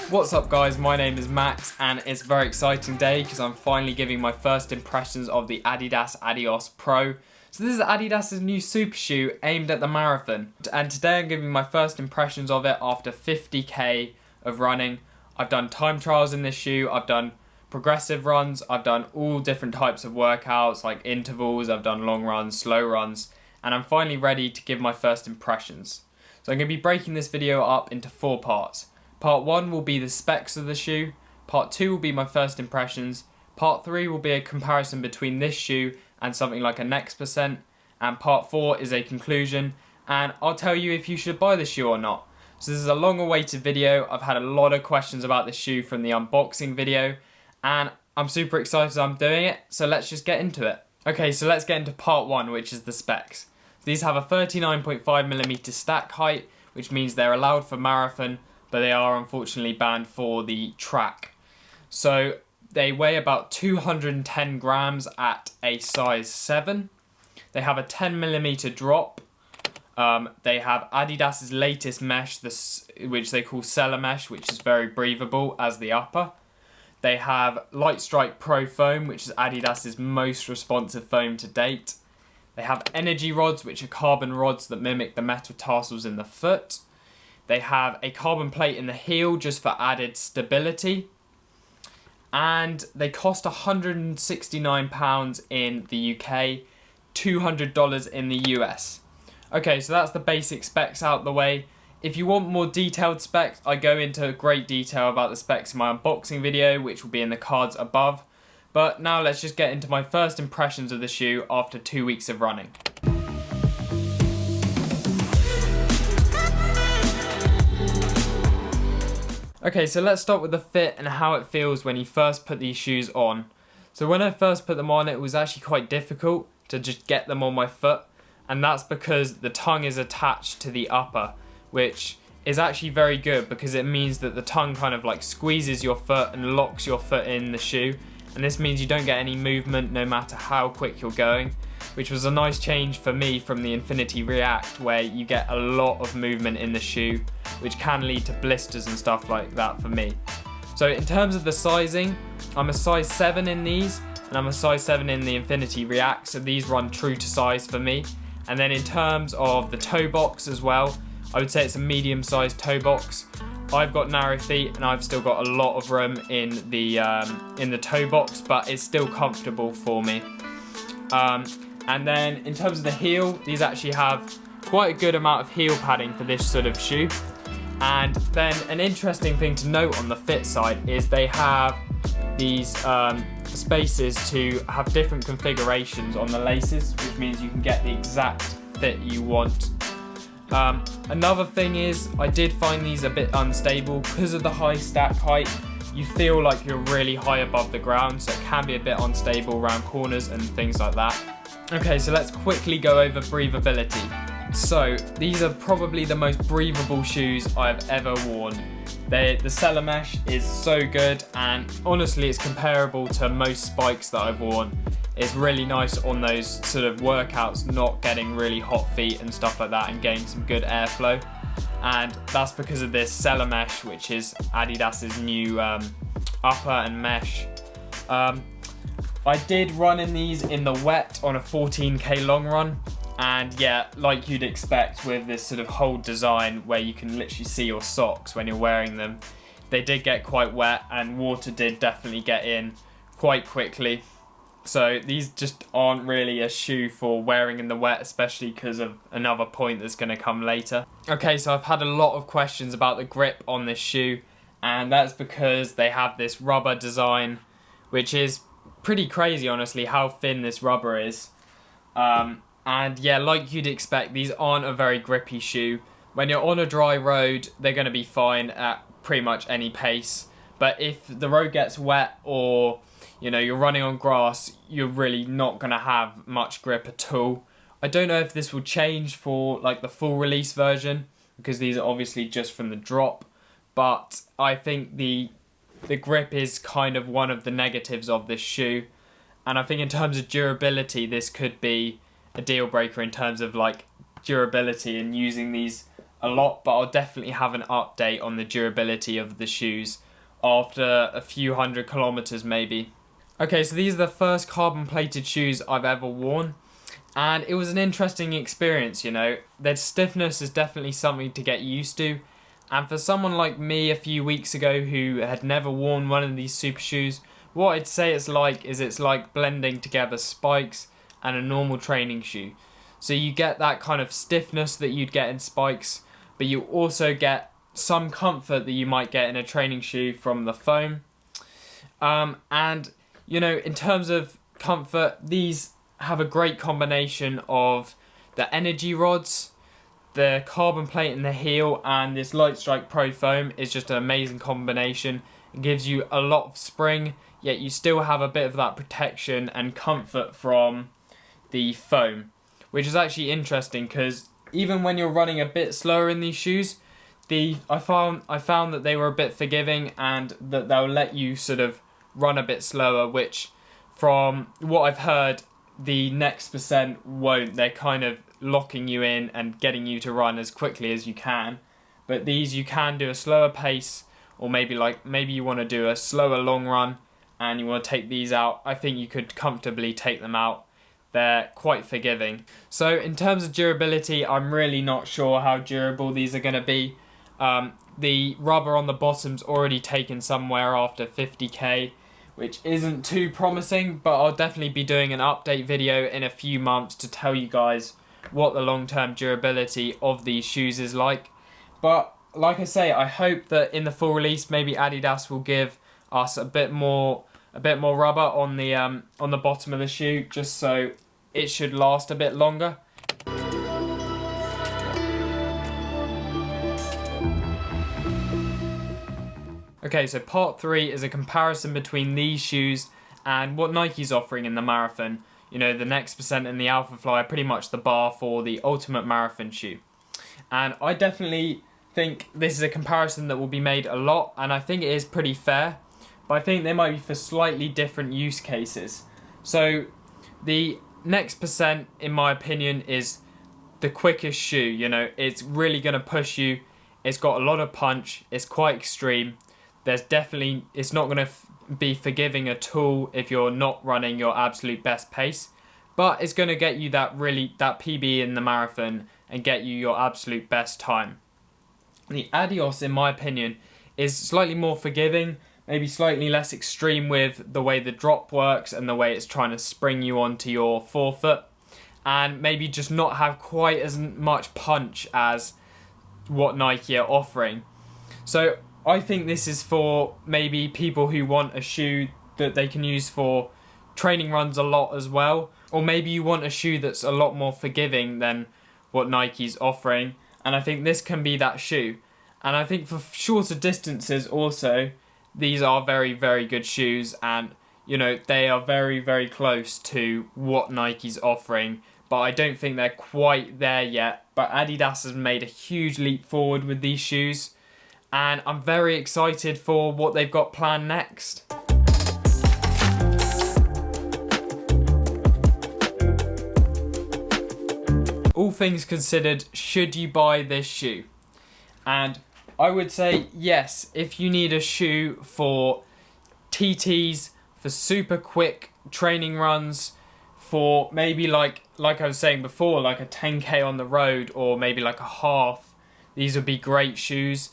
What's up guys, my name is Max and it's a very exciting day because I'm finally giving my first impressions of the Adidas Adios Pro. So this is Adidas' new super shoe aimed at the marathon, and today I'm giving my first impressions of it after 50k of running. I've done time trials in this shoe, I've done progressive runs, I've done all different types of workouts like intervals, I've done long runs, slow runs, and I'm finally ready to give my first impressions. So I'm going to be breaking this video up into 4 parts. Part 1 will be the specs of the shoe, Part 2 will be my first impressions, Part 3 will be a comparison between this shoe and something like a Next Percent, and Part 4 is a conclusion, and I'll tell you if you should buy the shoe or not. So this is a long awaited video. I've had a lot of questions about this shoe from the unboxing video, and I'm super excited I'm doing it, so let's just get into it. Okay, so let's get into Part 1, which is the specs. These have a 39.5mm stack height, which means they're allowed for marathon, but they are unfortunately banned for the track. So they weigh about 210 grams at a size 7. They have a 10mm drop. They have Adidas' latest mesh, which they call Cellar Mesh, which is very breathable as the upper. They have Light Strike Pro foam, which is Adidas' most responsive foam to date. They have energy rods, which are carbon rods that mimic the metal tarsals in the foot. They have a carbon plate in the heel just for added stability. And they cost £169 in the UK, $200 in the US. Okay, so that's the basic specs out the way. If you want more detailed specs, I go into great detail about the specs in my unboxing video, which will be in the cards above. But now let's just get into my first impressions of the shoe after 2 weeks of running. Okay, so let's start with the fit and how it feels when you first put these shoes on. So when I first put them on, it was actually quite difficult to just get them on my foot, and that's because the tongue is attached to the upper, which is actually very good because it means that the tongue kind of like squeezes your foot and locks your foot in the shoe, and this means you don't get any movement no matter how quick you're going, which was a nice change for me from the Infinity React, where you get a lot of movement in the shoe, which can lead to blisters and stuff like that for me. So in terms of the sizing, I'm a size 7 in these, and I'm a size 7 in the Infinity React, so these run true to size for me. And then in terms of the toe box as well, I would say it's a medium-sized toe box. I've got narrow feet and I've still got a lot of room in the toe box, but it's still comfortable for me. And then in terms of the heel, these actually have quite a good amount of heel padding for this sort of shoe. And then an interesting thing to note on the fit side is they have these spaces to have different configurations on the laces, which means you can get the exact fit you want. Another thing is, I did find these a bit unstable because of the high stack height. You feel like you're really high above the ground, so it can be a bit unstable around corners and things like that. Okay, so let's quickly go over breathability. So these are probably the most breathable shoes I've ever worn. The Cellar Mesh is so good, and honestly it's comparable to most spikes that I've worn. It's really nice on those sort of workouts, not getting really hot feet and stuff like that, and getting some good airflow. And that's because of this Cellar Mesh, which is Adidas' new upper and mesh. I did run in these in the wet on a 14k long run, and yeah, like you'd expect with this sort of whole design where you can literally see your socks when you're wearing them, they did get quite wet and water did definitely get in quite quickly. So these just aren't really a shoe for wearing in the wet, especially because of another point that's going to come later. Okay, so I've had a lot of questions about the grip on this shoe, and that's because they have this rubber design, which is pretty crazy honestly how thin this rubber is. And yeah, like you'd expect, these aren't a very grippy shoe. When you're on a dry road, they're going to be fine at pretty much any pace. But if the road gets wet or you're running on grass, you're really not going to have much grip at all. I don't know if this will change for like the full release version, because these are obviously just from the drop. But I think the grip is kind of one of the negatives of this shoe. And I think in terms of durability, this could be a deal breaker in terms of like durability and using these a lot, but I'll definitely have an update on the durability of the shoes after a few 100 kilometers maybe. Okay, so these are the first carbon plated shoes I've ever worn, and it was an interesting experience, you know. Their stiffness is definitely something to get used to, and for someone like me a few weeks ago who had never worn one of these super shoes, what I'd say it's like blending together spikes and a normal training shoe. So you get that kind of stiffness that you'd get in spikes, but you also get some comfort that you might get in a training shoe from the foam. And, you know, in terms of comfort, these have a great combination of the energy rods, the carbon plate in the heel, and this Lightstrike Pro foam is just an amazing combination. It gives you a lot of spring, yet you still have a bit of that protection and comfort from the foam, which is actually interesting because even when you're running a bit slower in these shoes, I found that they were a bit forgiving and that they'll let you sort of run a bit slower, which from what I've heard, the next percent won't. They're kind of locking you in and getting you to run as quickly as you can. But these, you can do a slower pace, or maybe you want to do a slower long run and you want to take these out. I think you could comfortably take them out. They're quite forgiving. So in terms of durability, I'm really not sure how durable these are going to be. The rubber on the bottom's already taken somewhere after 50k, which isn't too promising, but I'll definitely be doing an update video in a few months to tell you guys what the long-term durability of these shoes is like. But like I say, I hope that in the full release, maybe Adidas will give us a bit more rubber on the bottom of the shoe, just so it should last a bit longer. Okay, so part 3 is a comparison between these shoes and what Nike's offering in the marathon. You know, the Next Percent and the Alpha Fly are pretty much the bar for the ultimate marathon shoe. And I definitely think this is a comparison that will be made a lot, and I think it is pretty fair, but I think they might be for slightly different use cases. So the Next Percent, in my opinion, is the quickest shoe. You know, it's really going to push you. It's got a lot of punch. It's quite extreme. It's not going to be forgiving at all if you're not running your absolute best pace, but it's going to get you that PB in the marathon and get you your absolute best time. The Adios, in my opinion, is slightly more forgiving, maybe slightly less extreme with the way the drop works and the way it's trying to spring you onto your forefoot, and maybe just not have quite as much punch as what Nike are offering. So I think this is for maybe people who want a shoe that they can use for training runs a lot as well, or maybe you want a shoe that's a lot more forgiving than what Nike's offering, and I think this can be that shoe. And I think for shorter distances also, these are very, very good shoes, and you know, they are very, very close to what Nike's offering, but I don't think they're quite there yet. But Adidas has made a huge leap forward with these shoes, and I'm very excited for what they've got planned next. All things considered, should you buy this shoe? And I would say yes, if you need a shoe for TTs, for super quick training runs, for maybe like I was saying before, like a 10k on the road, or maybe like a half, these would be great shoes.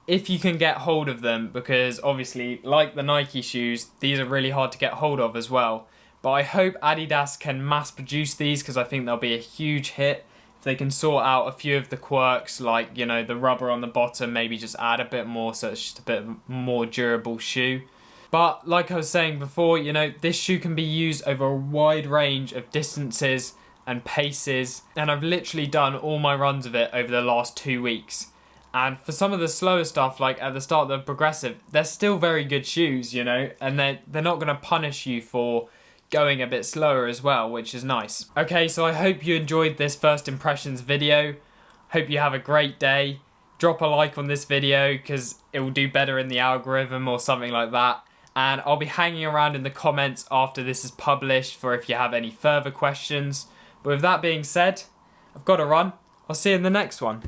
If you can get hold of them, because obviously, like the Nike shoes, these are really hard to get hold of as well. But I hope Adidas can mass produce these, because I think they'll be a huge hit. If they can sort out a few of the quirks, like, you know, the rubber on the bottom, maybe just add a bit more so it's just a bit more durable shoe. But like I was saying before, you know, this shoe can be used over a wide range of distances and paces, and I've literally done all my runs of it over the last 2 weeks. And for some of the slower stuff, like at the start of the progressive, they're still very good shoes, you know, and they're not going to punish you for going a bit slower as well, which is nice. Okay, so I hope you enjoyed this first impressions video. Hope you have a great day. Drop a like on this video because it will do better in the algorithm or something like that. And I'll be hanging around in the comments after this is published for if you have any further questions. But with that being said, I've got to run. I'll see you in the next one.